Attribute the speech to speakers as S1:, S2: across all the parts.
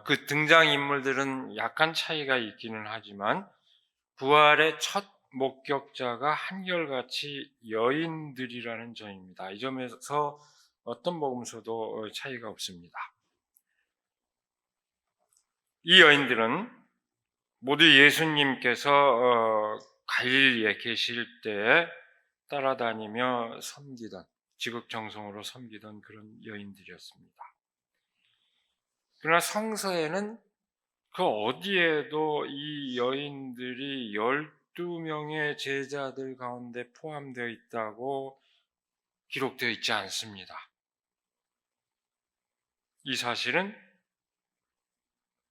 S1: 그 등장인물들은 약간 차이가 있기는 하지만 부활의 첫 목격자가 한결같이 여인들이라는 점입니다. 이 점에서 어떤 복음서도 차이가 없습니다. 이 여인들은 모두 예수님께서 갈릴리에 계실 때에 따라다니며 섬기던, 지극정성으로 섬기던 그런 여인들이었습니다. 그러나 성서에는 그 어디에도 이 여인들이 12명의 제자들 가운데 포함되어 있다고 기록되어 있지 않습니다. 이 사실은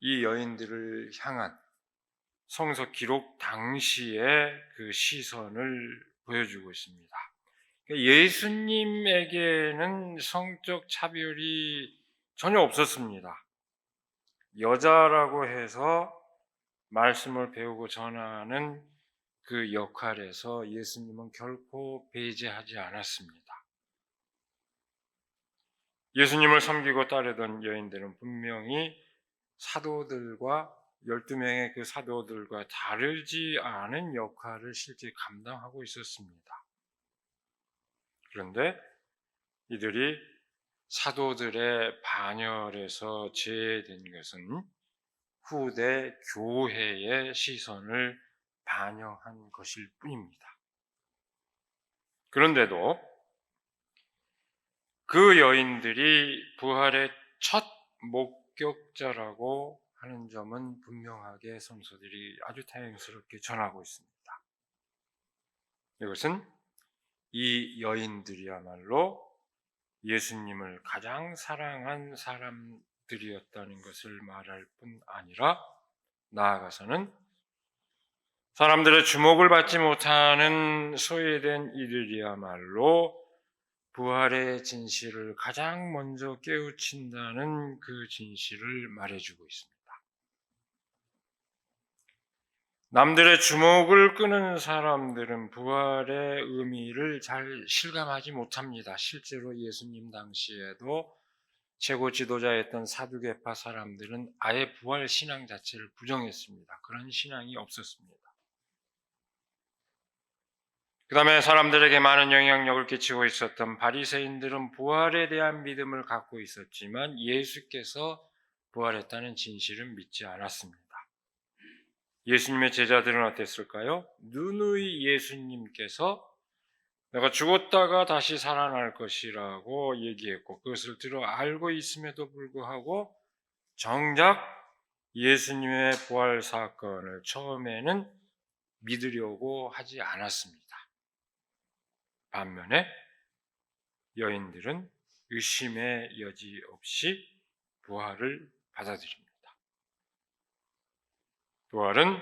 S1: 이 여인들을 향한 성서 기록 당시의 그 시선을 보여주고 있습니다. 예수님에게는 성적 차별이 전혀 없었습니다. 여자라고 해서 말씀을 배우고 전하는 그 역할에서 예수님은 결코 배제하지 않았습니다. 예수님을 섬기고 따르던 여인들은 분명히 사도들과 12명의 그 사도들과 다르지 않은 역할을 실제 감당하고 있었습니다. 그런데 이들이 사도들의 반열에서 제외된 것은 후대 교회의 시선을 반영한 것일 뿐입니다. 그런데도 그 여인들이 부활의 첫 목격자라고 하는 점은 분명하게 성서들이 아주 다행스럽게 전하고 있습니다. 이것은 이 여인들이야말로 예수님을 가장 사랑한 사람들이었다는 것을 말할 뿐 아니라 나아가서는 사람들의 주목을 받지 못하는 소외된 이들이야말로 부활의 진실을 가장 먼저 깨우친다는 그 진실을 말해주고 있습니다. 남들의 주목을 끄는 사람들은 부활의 의미를 잘 실감하지 못합니다. 실제로 예수님 당시에도 최고 지도자였던 사두개파 사람들은 아예 부활 신앙 자체를 부정했습니다. 그런 신앙이 없었습니다. 그 다음에 사람들에게 많은 영향력을 끼치고 있었던 바리새인들은 부활에 대한 믿음을 갖고 있었지만 예수께서 부활했다는 진실은 믿지 않았습니다. 예수님의 제자들은 어땠을까요? 누누이 예수님께서 내가 죽었다가 다시 살아날 것이라고 얘기했고 그것을 들어 알고 있음에도 불구하고 정작 예수님의 부활 사건을 처음에는 믿으려고 하지 않았습니다. 반면에 여인들은 의심의 여지 없이 부활을 받아들입니다. 부활은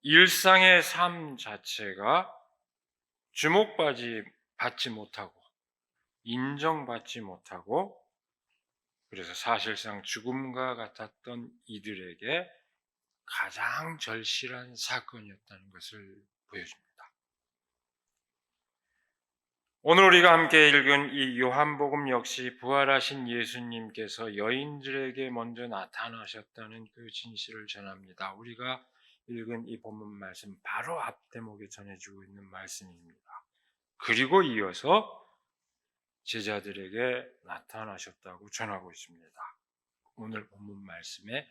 S1: 일상의 삶 자체가 주목받지 못하고 인정받지 못하고 그래서 사실상 죽음과 같았던 이들에게 가장 절실한 사건이었다는 것을 보여줍니다. 오늘 우리가 함께 읽은 이 요한복음 역시 부활하신 예수님께서 여인들에게 먼저 나타나셨다는 그 진실을 전합니다. 우리가 읽은 이 본문 말씀 바로 앞 대목에 전해주고 있는 말씀입니다. 그리고 이어서 제자들에게 나타나셨다고 전하고 있습니다. 오늘 본문 말씀의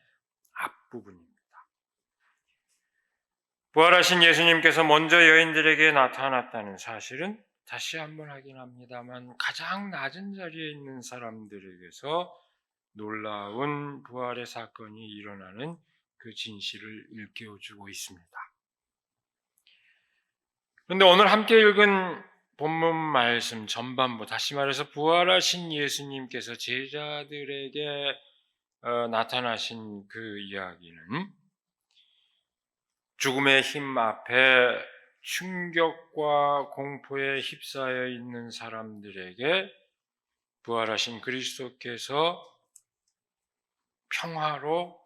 S1: 앞부분입니다. 부활하신 예수님께서 먼저 여인들에게 나타났다는 사실은 다시 한번 확인합니다만 가장 낮은 자리에 있는 사람들에게서 놀라운 부활의 사건이 일어나는 그 진실을 일깨워주고 있습니다. 그런데 오늘 함께 읽은 본문 말씀 전반부, 다시 말해서 부활하신 예수님께서 제자들에게 나타나신 그 이야기는 죽음의 힘 앞에 충격과 공포에 휩싸여 있는 사람들에게 부활하신 그리스도께서 평화로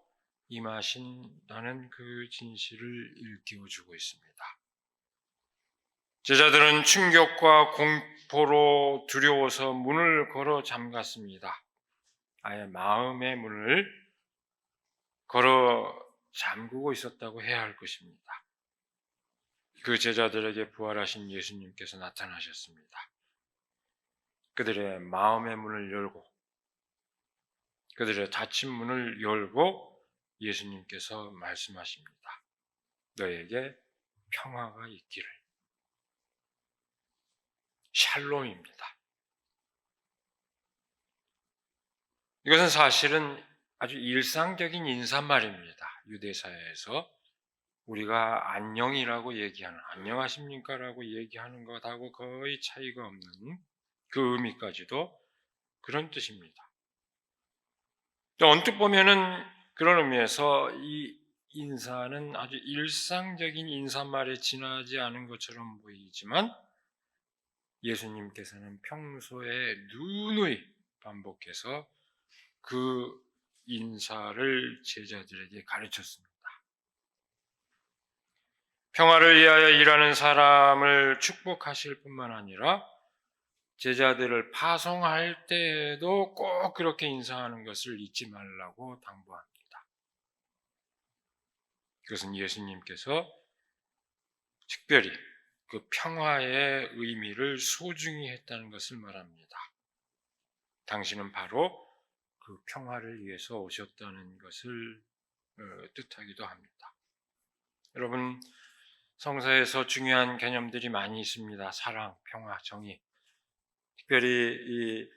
S1: 임하신다는 그 진실을 일깨워주고 있습니다. 제자들은 충격과 공포로 두려워서 문을 걸어 잠갔습니다. 아예 마음의 문을 걸어 잠그고 있었다고 해야 할 것입니다. 그 제자들에게 부활하신 예수님께서 나타나셨습니다. 그들의 마음의 문을 열고 그들의 닫힌 문을 열고 예수님께서 말씀하십니다. 너에게 평화가 있기를. 샬롬입니다. 이것은 사실은 아주 일상적인 인사말입니다. 유대사회에서 우리가 안녕이라고 얘기하는, 안녕하십니까? 라고 얘기하는 것하고 거의 차이가 없는 그 의미까지도 그런 뜻입니다. 또 언뜻 보면은 그런 의미에서 이 인사는 아주 일상적인 인사말에 지나지 않은 것처럼 보이지만 예수님께서는 평소에 누누이 반복해서 그 인사를 제자들에게 가르쳤습니다. 평화를 위하여 일하는 사람을 축복하실 뿐만 아니라 제자들을 파송할 때에도 꼭 그렇게 인사하는 것을 잊지 말라고 당부합니다. 그것은 예수님께서 특별히 그 평화의 의미를 소중히 했다는 것을 말합니다. 당신은 바로 그 평화를 위해서 오셨다는 것을 뜻하기도 합니다. 여러분, 성서에서 중요한 개념들이 많이 있습니다. 사랑, 평화, 정의. 특별히 이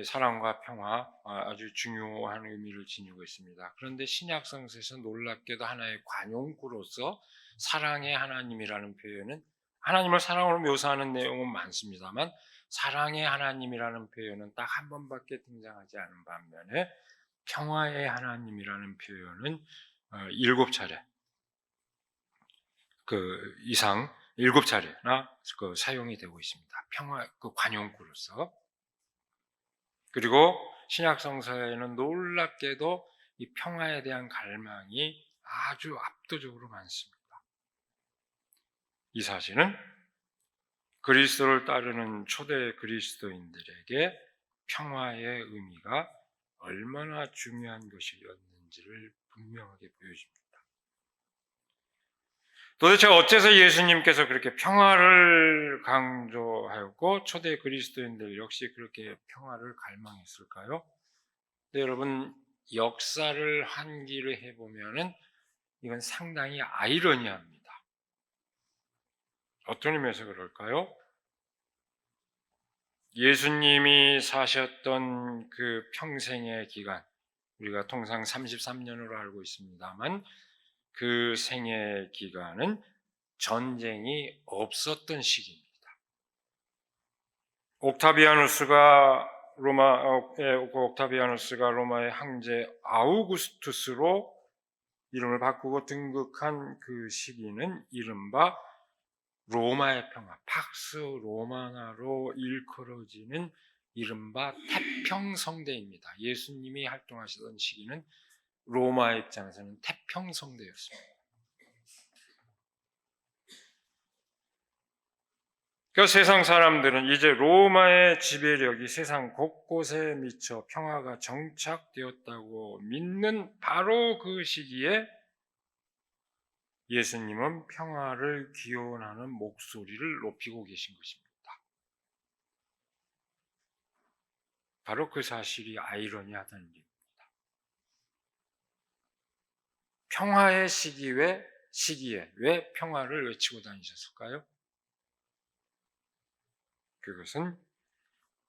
S1: 사랑과 평화 아주 중요한 의미를 지니고 있습니다. 그런데 신약 성서에서 놀랍게도 하나의 관용구로서 사랑의 하나님이라는 표현은, 하나님을 사랑으로 묘사하는 내용은 많습니다만 사랑의 하나님이라는 표현은 딱 한 번밖에 등장하지 않은 반면에 평화의 하나님이라는 표현은 7차례 그 이상 7차례나 그 사용이 되고 있습니다. 평화 그 관용구로서. 그리고 신약 성서에는 놀랍게도 이 평화에 대한 갈망이 아주 압도적으로 많습니다. 이 사실은 그리스도를 따르는 초대 그리스도인들에게 평화의 의미가 얼마나 중요한 것이었는지를 분명하게 보여줍니다. 도대체 어째서 예수님께서 그렇게 평화를 강조하였고 초대 그리스도인들 역시 그렇게 평화를 갈망했을까요? 근데 여러분, 역사를 환기를 해보면은 이건 상당히 아이러니합니다. 어떤 의미에서 그럴까요? 예수님이 사셨던 그 평생의 기간, 우리가 통상 33년으로 알고 있습니다만 그 생애 기간은 전쟁이 없었던 시기입니다. 옥타비아누스가 로마의 황제 아우구스투스로 이름을 바꾸고 등극한 그 시기는 이른바 로마의 평화, 팍스 로마나로 일컬어지는 이른바 태평성대입니다. 예수님이 활동하시던 시기는 로마 입장에서는 태평성대였습니다. 그 세상 사람들은 이제 로마의 지배력이 세상 곳곳에 미쳐 평화가 정착되었다고 믿는 바로 그 시기에 예수님은 평화를 기원하는 목소리를 높이고 계신 것입니다. 바로 그 사실이 아이러니하다는 얘기입니다. 평화의 시기에 왜 평화를 외치고 다니셨을까요? 그것은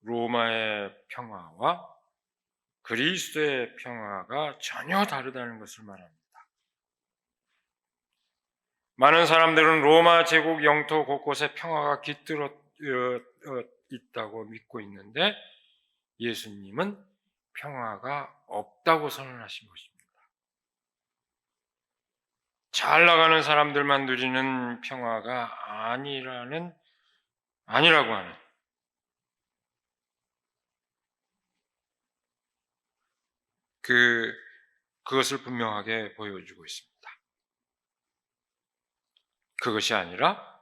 S1: 로마의 평화와 그리스도의 평화가 전혀 다르다는 것을 말합니다. 많은 사람들은 로마 제국 영토 곳곳에 평화가 깃들어 있다고 믿고 있는데 예수님은 평화가 없다고 선언하신 것입니다. 잘 나가는 사람들만 누리는 평화가 아니라고 하는 그것을 분명하게 보여주고 있습니다. 그것이 아니라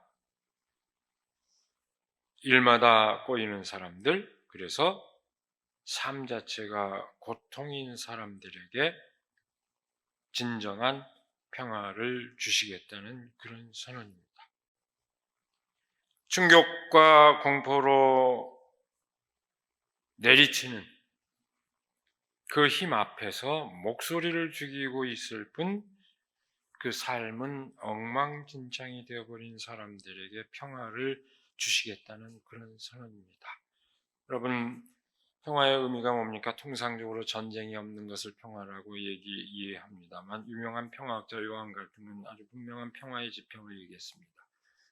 S1: 일마다 꼬이는 사람들, 그래서 삶 자체가 고통인 사람들에게 진정한 평화를 주시겠다는 그런 선언입니다. 충격과 공포로 내리치는 그 힘 앞에서 목소리를 죽이고 있을 뿐 그 삶은 엉망진창이 되어버린 사람들에게 평화를 주시겠다는 그런 선언입니다. 여러분, 평화의 의미가 뭡니까? 통상적으로 전쟁이 없는 것을 평화라고 이해합니다만 유명한 평화학자 요한 갈등은 아주 분명한 평화의 지평을 얘기했습니다.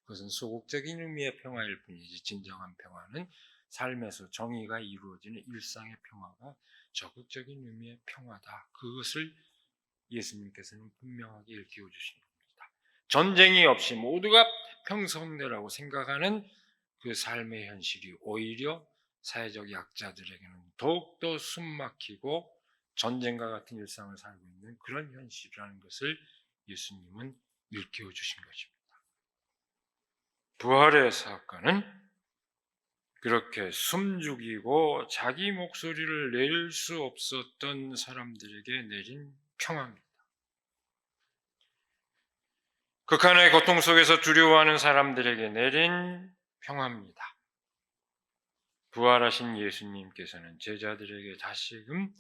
S1: 그것은 소극적인 의미의 평화일 뿐이지 진정한 평화는 삶에서 정의가 이루어지는 일상의 평화가 적극적인 의미의 평화다. 그것을 예수님께서는 분명하게 일깨워 주신 겁니다. 전쟁이 없이 모두가 평성대라고 생각하는 그 삶의 현실이 오히려 사회적 약자들에게는 더욱더 숨막히고 전쟁과 같은 일상을 살고 있는 그런 현실이라는 것을 예수님은 일깨워 주신 것입니다. 부활의 사건은 그렇게 숨죽이고 자기 목소리를 낼 수 없었던 사람들에게 내린 평화입니다. 극한의 고통 속에서 두려워하는 사람들에게 내린 평화입니다. 부활하신 예수님께서는 제자들에게 다시금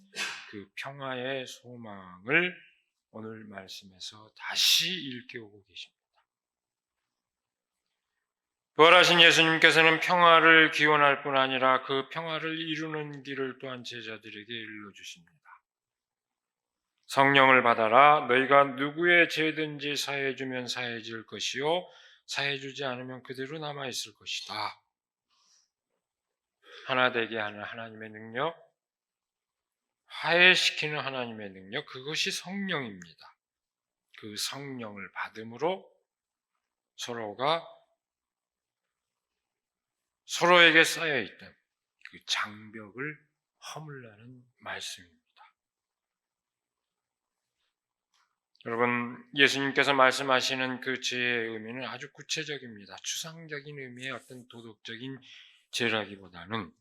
S1: 그 평화의 소망을 오늘 말씀에서 다시 일깨우고 계십니다. 부활하신 예수님께서는 평화를 기원할 뿐 아니라 그 평화를 이루는 길을 또한 제자들에게 일러주십니다. 성령을 받아라. 너희가 누구의 죄든지 사해주면 사해질 것이요 사해주지 않으면 그대로 남아있을 것이다. 하나 되게 하는 하나님의 능력, 화해시키는 하나님의 능력, 그것이 성령입니다. 그 성령을 받음으로 서로가 서로에게 쌓여있던 그 장벽을 허물라는 말씀입니다. 여러분, 예수님께서 말씀하시는 그 죄의 의미는 아주 구체적입니다. 추상적인 의미의 어떤 도덕적인 죄라기보다는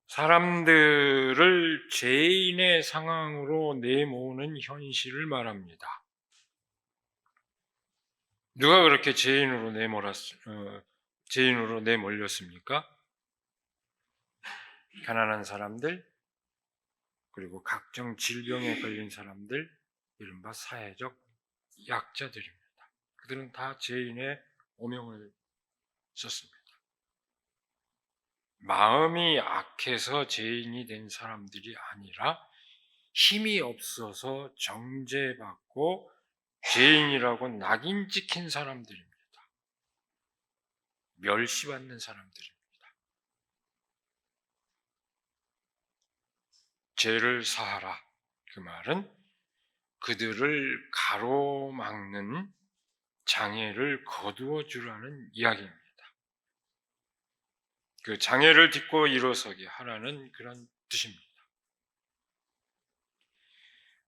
S1: 사람들을 죄인의 상황으로 내모으는 현실을 말합니다. 누가 그렇게 죄인으로 내몰렸습니까? 가난한 사람들, 그리고 각종 질병에 걸린 사람들, 이른바 사회적 약자들입니다. 그들은 다 죄인의 오명을 썼습니다. 마음이 악해서 죄인이 된 사람들이 아니라 힘이 없어서 정죄받고 죄인이라고 낙인 찍힌 사람들입니다. 멸시받는 사람들입니다. 죄를 사하라. 그 말은 그들을 가로막는 장애를 거두어 주라는 이야기입니다. 그 장애를 딛고 일어서게 하라는 그런 뜻입니다.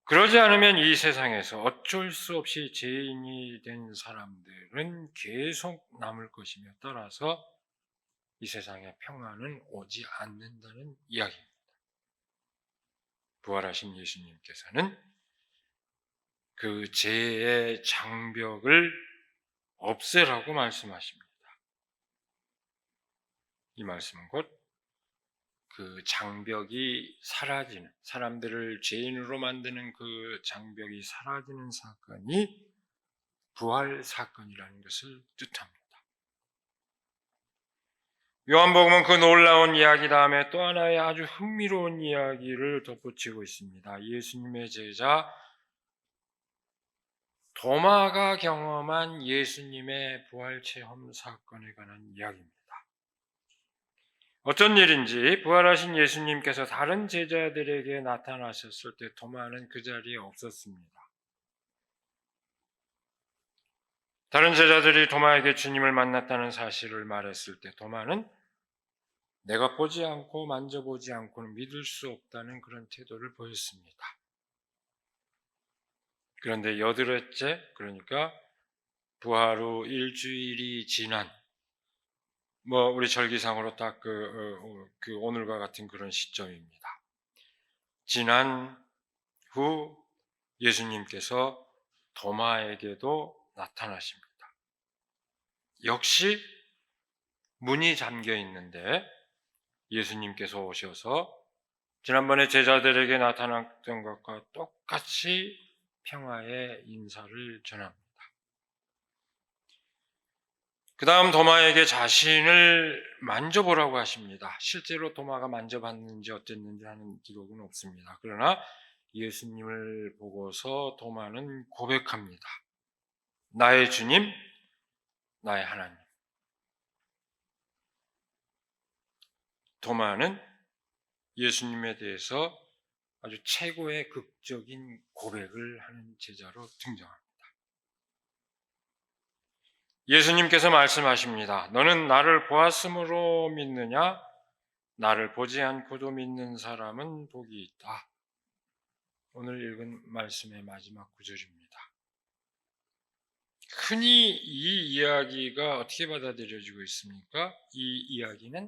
S1: 그러지 않으면 이 세상에서 어쩔 수 없이 죄인이 된 사람들은 계속 남을 것이며 따라서 이 세상에 평화는 오지 않는다는 이야기입니다. 부활하신 예수님께서는 그 죄의 장벽을 없애라고 말씀하십니다. 이 말씀은 곧 그 장벽이 사라지는, 사람들을 죄인으로 만드는 그 장벽이 사라지는 사건이 부활 사건이라는 것을 뜻합니다. 요한복음은 그 놀라운 이야기 다음에 또 하나의 아주 흥미로운 이야기를 덧붙이고 있습니다. 예수님의 제자 도마가 경험한 예수님의 부활 체험 사건에 관한 이야기입니다. 어쩐 일인지 부활하신 예수님께서 다른 제자들에게 나타나셨을 때 도마는 그 자리에 없었습니다. 다른 제자들이 도마에게 주님을 만났다는 사실을 말했을 때 도마는 내가 보지 않고 만져보지 않고는 믿을 수 없다는 그런 태도를 보였습니다. 그런데 여드레째, 그러니까 부활 후 일주일이 지난 우리 절기상으로 딱 그 오늘과 같은 그런 시점입니다. 지난 후 예수님께서 도마에게도 나타나십니다. 역시 문이 잠겨 있는데 예수님께서 오셔서 지난번에 제자들에게 나타났던 것과 똑같이 평화의 인사를 전합니다. 그 다음 도마에게 자신을 만져보라고 하십니다. 실제로 도마가 만져봤는지 어땠는지 하는 기록은 없습니다. 그러나 예수님을 보고서 도마는 고백합니다. 나의 주님, 나의 하나님. 도마는 예수님에 대해서 아주 최고의 극적인 고백을 하는 제자로 등장합니다. 예수님께서 말씀하십니다. 너는 나를 보았으므로 믿느냐? 나를 보지 않고도 믿는 사람은 복이 있다. 오늘 읽은 말씀의 마지막 구절입니다. 흔히 이 이야기가 어떻게 받아들여지고 있습니까? 이 이야기는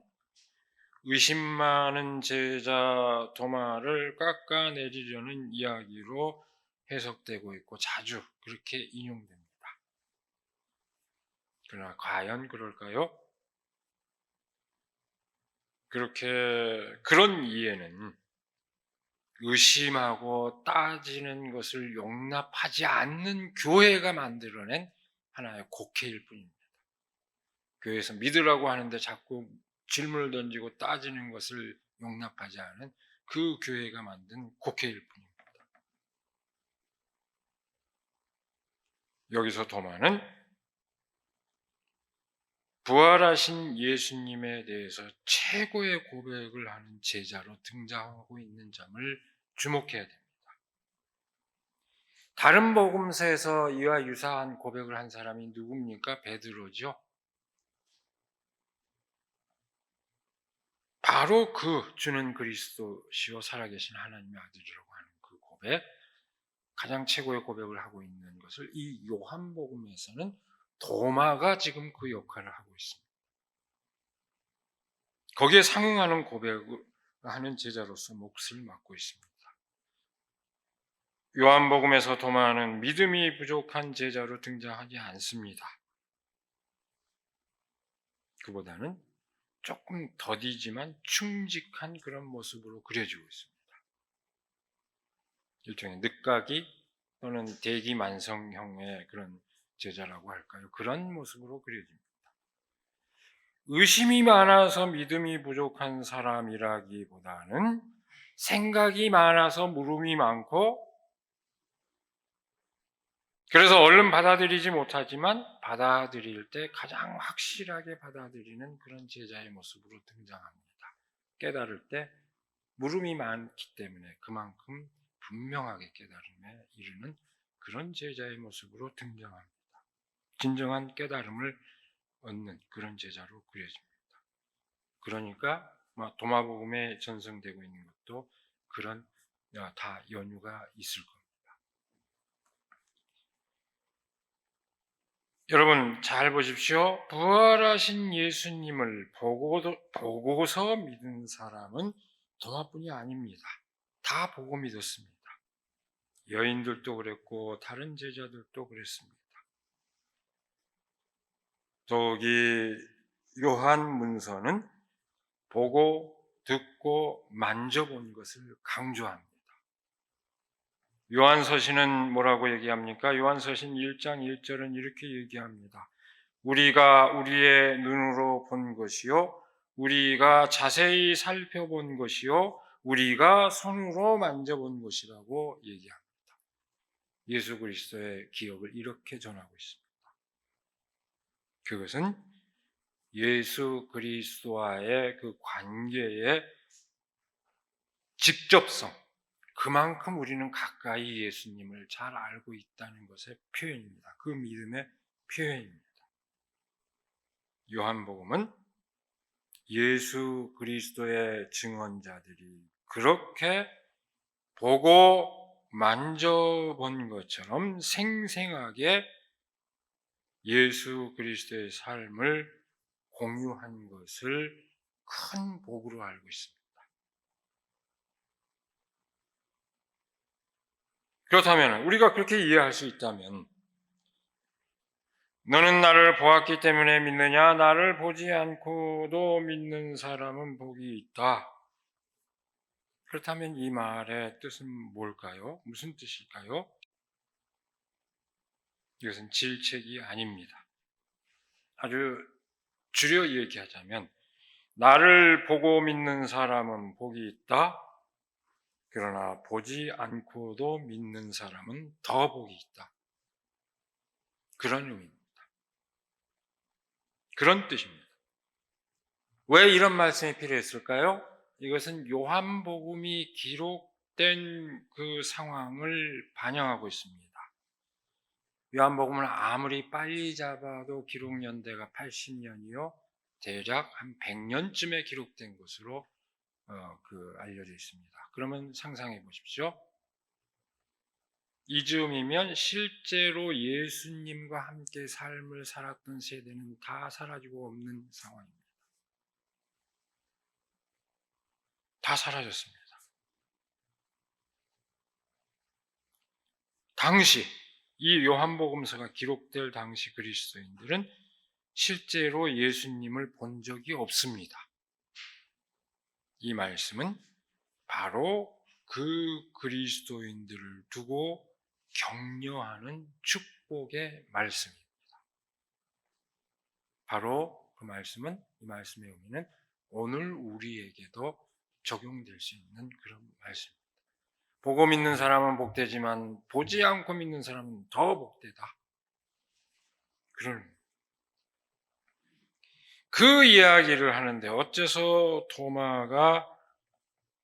S1: 의심 많은 제자 도마를 깎아내리려는 이야기로 해석되고 있고 자주 그렇게 인용됩니다. 그러나 과연 그럴까요? 그런 이해는 의심하고 따지는 것을 용납하지 않는 교회가 만들어낸 하나의 곡해일 뿐입니다. 교회에서 믿으라고 하는데 자꾸 질문을 던지고 따지는 것을 용납하지 않은 그 교회가 만든 곡해일 뿐입니다. 여기서 도마는 부활하신 예수님에 대해서 최고의 고백을 하는 제자로 등장하고 있는 점을 주목해야 됩니다. 다른 복음서에서 이와 유사한 고백을 한 사람이 누굽니까? 베드로죠. 바로 그 주는 그리스도시요 살아계신 하나님의 아들이라고 하는 그 고백, 가장 최고의 고백을 하고 있는 것을 이 요한복음에서는 도마가 지금 그 역할을 하고 있습니다. 거기에 상응하는 고백을 하는 제자로서 몫을 맡고 있습니다. 요한복음에서 도마는 믿음이 부족한 제자로 등장하지 않습니다. 그보다는 조금 더디지만 충직한 그런 모습으로 그려지고 있습니다. 일종의 늦가기 또는 대기만성형의 그런 제자라고 할까요? 그런 모습으로 그려집니다. 의심이 많아서 믿음이 부족한 사람이라기보다는 생각이 많아서 물음이 많고 그래서 얼른 받아들이지 못하지만 받아들일 때 가장 확실하게 받아들이는 그런 제자의 모습으로 등장합니다. 깨달을 때 물음이 많기 때문에 그만큼 분명하게 깨달음에 이르는 그런 제자의 모습으로 등장합니다. 진정한 깨달음을 얻는 그런 제자로 그려집니다. 그러니까 도마복음에 전승되고 있는 것도 그런 다 연유가 있을 겁니다. 여러분 잘 보십시오. 부활하신 예수님을 보고서 믿은 사람은 도마뿐이 아닙니다. 다 보고 믿었습니다. 여인들도 그랬고 다른 제자들도 그랬습니다. 더욱이 요한 문서는 보고 듣고 만져본 것을 강조합니다. 요한서신은 뭐라고 얘기합니까? 요한서신 1장 1절은 이렇게 얘기합니다. 우리가 우리의 눈으로 본 것이요 우리가 자세히 살펴본 것이요 우리가 손으로 만져본 것이라고 얘기합니다. 예수 그리스도의 기억을 이렇게 전하고 있습니다. 그것은 예수 그리스도와의 그 관계의 직접성, 그만큼 우리는 가까이 예수님을 잘 알고 있다는 것의 표현입니다. 그 믿음의 표현입니다. 요한복음은 예수 그리스도의 증언자들이 그렇게 보고 만져본 것처럼 생생하게 예수 그리스도의 삶을 공유한 것을 큰 복으로 알고 있습니다. 그렇다면 우리가 그렇게 이해할 수 있다면 너는 나를 보았기 때문에 믿느냐? 나를 보지 않고도 믿는 사람은 복이 있다. 그렇다면 이 말의 뜻은 뭘까요? 무슨 뜻일까요? 이것은 질책이 아닙니다. 아주 줄여 얘기하자면 나를 보고 믿는 사람은 복이 있다. 그러나 보지 않고도 믿는 사람은 더 복이 있다. 그런 의미입니다. 그런 뜻입니다. 왜 이런 말씀이 필요했을까요? 이것은 요한복음이 기록된 그 상황을 반영하고 있습니다. 요한복음을 아무리 빨리 잡아도 기록 연대가 80년이요. 대략 한 100년쯤에 기록된 것으로 알려져 있습니다. 그러면 상상해 보십시오. 이즈음이면 실제로 예수님과 함께 삶을 살았던 세대는 다 사라지고 없는 상황입니다. 다 사라졌습니다. 당시 이 요한복음서가 기록될 당시 그리스도인들은 실제로 예수님을 본 적이 없습니다. 이 말씀은 바로 그 그리스도인들을 두고 격려하는 축복의 말씀입니다. 바로 그 말씀은, 이 말씀의 의미는 오늘 우리에게도 적용될 수 있는 그런 말씀입니다. 보고 믿는 사람은 복되지만 보지 않고 믿는 사람은 더 복되다. 그런 그 이야기를 하는데 어째서 토마가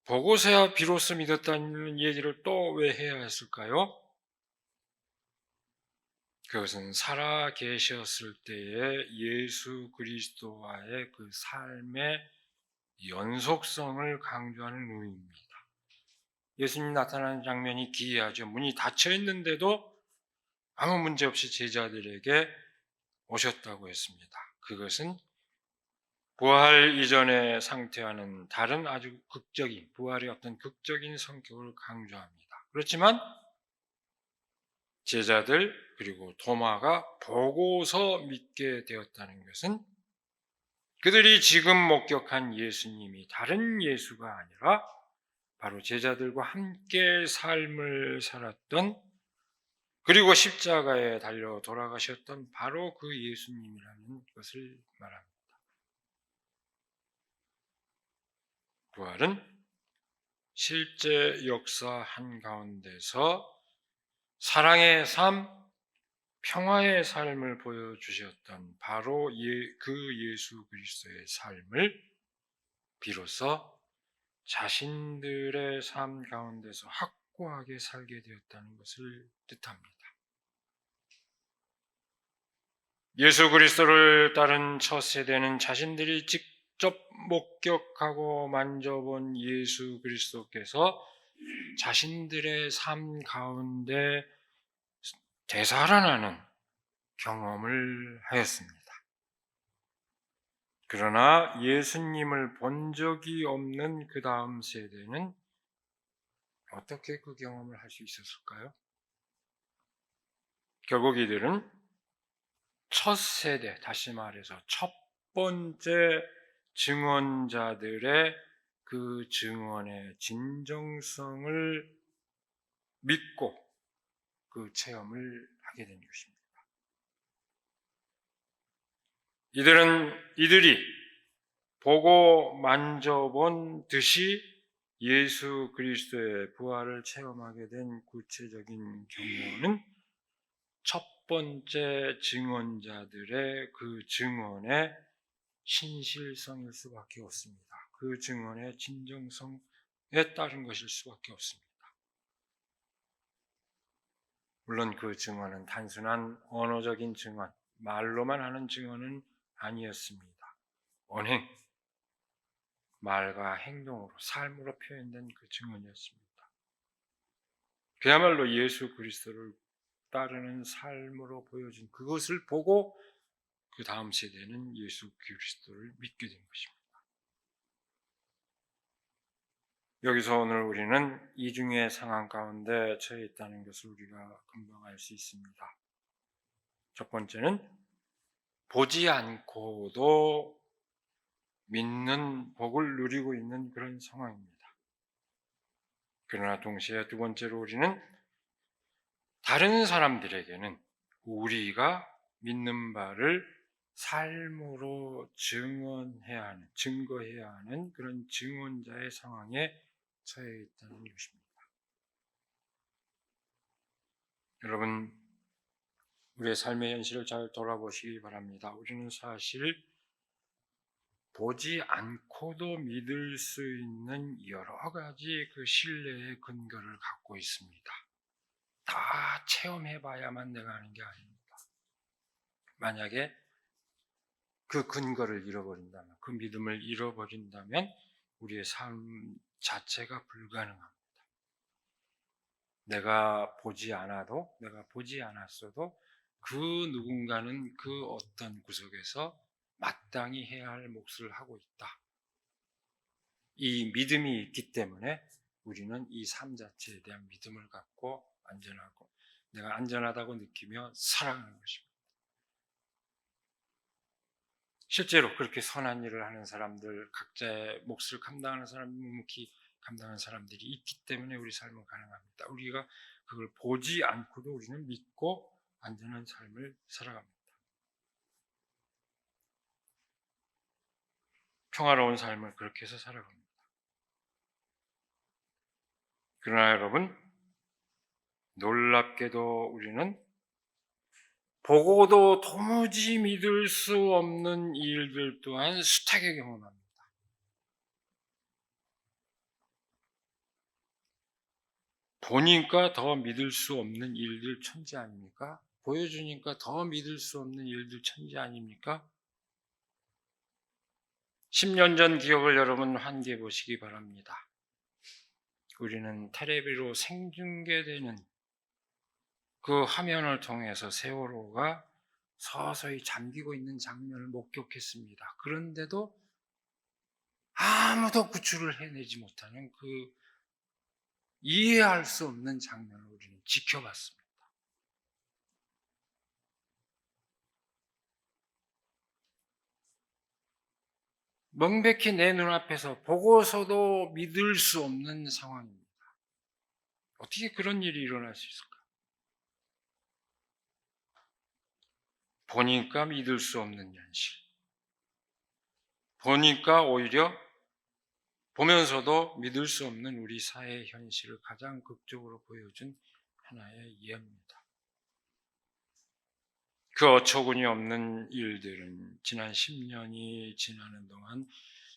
S1: 보고서야 비로소 믿었다는 얘기를 또 왜 해야 했을까요? 그것은 살아 계셨을 때의 예수 그리스도와의 그 삶의 연속성을 강조하는 의미입니다. 예수님 나타나는 장면이 기이하죠. 문이 닫혀 있는데도 아무 문제 없이 제자들에게 오셨다고 했습니다. 그것은 부활 이전의 상태와는 다른 아주 극적인, 부활의 어떤 극적인 성격을 강조합니다. 그렇지만 제자들 그리고 도마가 보고서 믿게 되었다는 것은 그들이 지금 목격한 예수님이 다른 예수가 아니라 바로 제자들과 함께 삶을 살았던 그리고 십자가에 달려 돌아가셨던 바로 그 예수님이라는 것을 말합니다. 부활은 실제 역사 한가운데서 사랑의 삶, 평화의 삶을 보여주셨던 바로 그 예수 그리스도의 삶을 비로소 자신들의 삶 가운데서 확고하게 살게 되었다는 것을 뜻합니다. 예수 그리스도를 따른 첫 세대는 자신들이 직접 목격하고 만져본 예수 그리스도께서 자신들의 삶 가운데 되살아나는 경험을 하였습니다. 그러나 예수님을 본 적이 없는 그 다음 세대는 어떻게 그 경험을 할 수 있었을까요? 결국 이들은 첫 세대, 다시 말해서 첫 번째 증언자들의 그 증언의 진정성을 믿고 그 체험을 하게 된 것입니다. 이들이 보고 만져본 듯이 예수 그리스도의 부활을 체험하게 된 구체적인 경우는 첫 번째 증언자들의 그 증언의 신실성일 수밖에 없습니다. 그 증언의 진정성에 따른 것일 수밖에 없습니다. 물론 그 증언은 단순한 언어적인 증언, 말로만 하는 증언은 아니었습니다. 언행, 말과 행동으로, 삶으로 표현된 그 증언이었습니다. 그야말로 예수 그리스도를 따르는 삶으로 보여준 그것을 보고 그 다음 세대는 예수 그리스도를 믿게 된 것입니다. 여기서 오늘 우리는 이중의 상황 가운데 처해 있다는 것을 우리가 금방 알 수 있습니다. 첫 번째는 보지 않고도 믿는 복을 누리고 있는 그런 상황입니다. 그러나 동시에 두 번째로 우리는 다른 사람들에게는 우리가 믿는 바를 삶으로 증거해야 하는 그런 증언자의 상황에 처해 있다는 것입니다. 여러분, 우리의 삶의 현실을 잘 돌아보시기 바랍니다. 우리는 사실 보지 않고도 믿을 수 있는 여러 가지 그 신뢰의 근거를 갖고 있습니다. 다 체험해봐야만 내가 아는 게 아닙니다. 만약에 그 근거를 잃어버린다면, 그 믿음을 잃어버린다면 우리의 삶 자체가 불가능합니다. 내가 보지 않았어도 그 누군가는 그 어떤 구석에서 마땅히 해야 할 몫을 하고 있다. 이 믿음이 있기 때문에 우리는 이 삶 자체에 대한 믿음을 갖고 안전하고 내가 안전하다고 느끼며 살아가는 것입니다. 실제로 그렇게 선한 일을 하는 사람들, 각자의 몫을 감당하는 사람, 묵묵히 감당하는 사람들이 있기 때문에 우리 삶은 가능합니다. 우리가 그걸 보지 않고도 우리는 믿고 안전한 삶을 살아갑니다. 평화로운 삶을 그렇게 해서 살아갑니다. 그러나 여러분, 놀랍게도 우리는 보고도 도무지 믿을 수 없는 일들 또한 수차게 경험합니다. 보니까 더 믿을 수 없는 일들 천지 아닙니까? 보여주니까 더 믿을 수 없는 일들 천지 아닙니까? 10년 전 기억을 여러분 환기해 보시기 바랍니다. 우리는 텔레비로 생중계되는 그 화면을 통해서 세월호가 서서히 잠기고 있는 장면을 목격했습니다. 그런데도 아무도 구출을 해내지 못하는 그 이해할 수 없는 장면을 우리는 지켜봤습니다. 명백히 내 눈앞에서 보고서도 믿을 수 없는 상황입니다. 어떻게 그런 일이 일어날 수 있을까? 보니까 믿을 수 없는 현실. 보니까 오히려 보면서도 믿을 수 없는 우리 사회의 현실을 가장 극적으로 보여준 하나의 예입니다. 그 어처구니 없는 일들은 지난 10년이 지나는 동안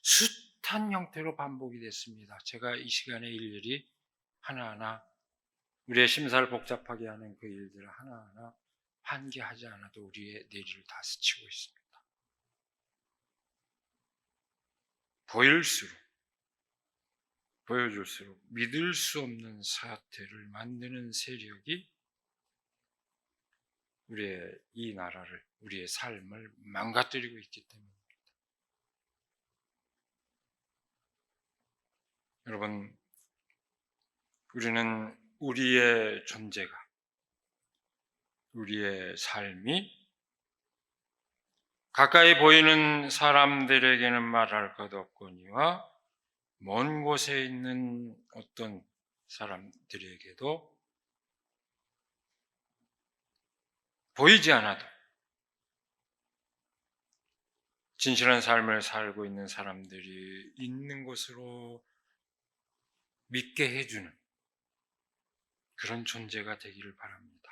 S1: 숱한 형태로 반복이 됐습니다. 제가 이 시간에 일일이 하나하나 우리의 심사를 복잡하게 하는 그 일들을 하나하나 환기하지 않아도 우리의 뇌리를 다 스치고 있습니다. 보여줄수록 믿을 수 없는 사태를 만드는 세력이 우리의 이 나라를, 우리의 삶을 망가뜨리고 있기 때문입니다. 여러분, 우리는 우리의 존재가, 우리의 삶이 가까이 보이는 사람들에게는 말할 것 없거니와 먼 곳에 있는 어떤 사람들에게도 보이지 않아도 진실한 삶을 살고 있는 사람들이 있는 곳으로 믿게 해주는 그런 존재가 되기를 바랍니다.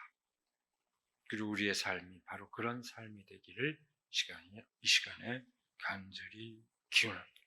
S1: 그리고 우리의 삶이 바로 그런 삶이 되기를 이 시간에 간절히 기원합니다.